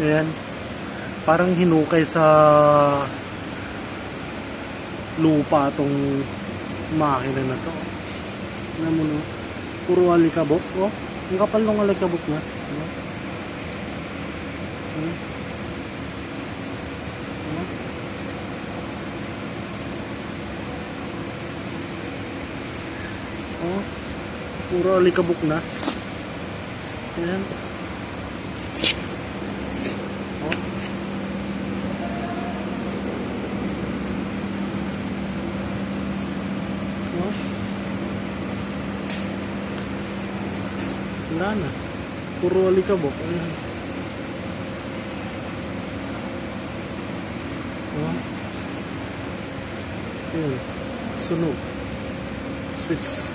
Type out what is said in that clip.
Ayan. Parang hinukay sa lupa tong makina na to. Alam mo no? Puro alikabok. Oh, ang kapal ng alikabok na. No? Oh, puro alikabok na. Ayan. Oh. Oh. Wala na. Puro alikabok. Ayan. Oh. Ayan. Sunog. Switch.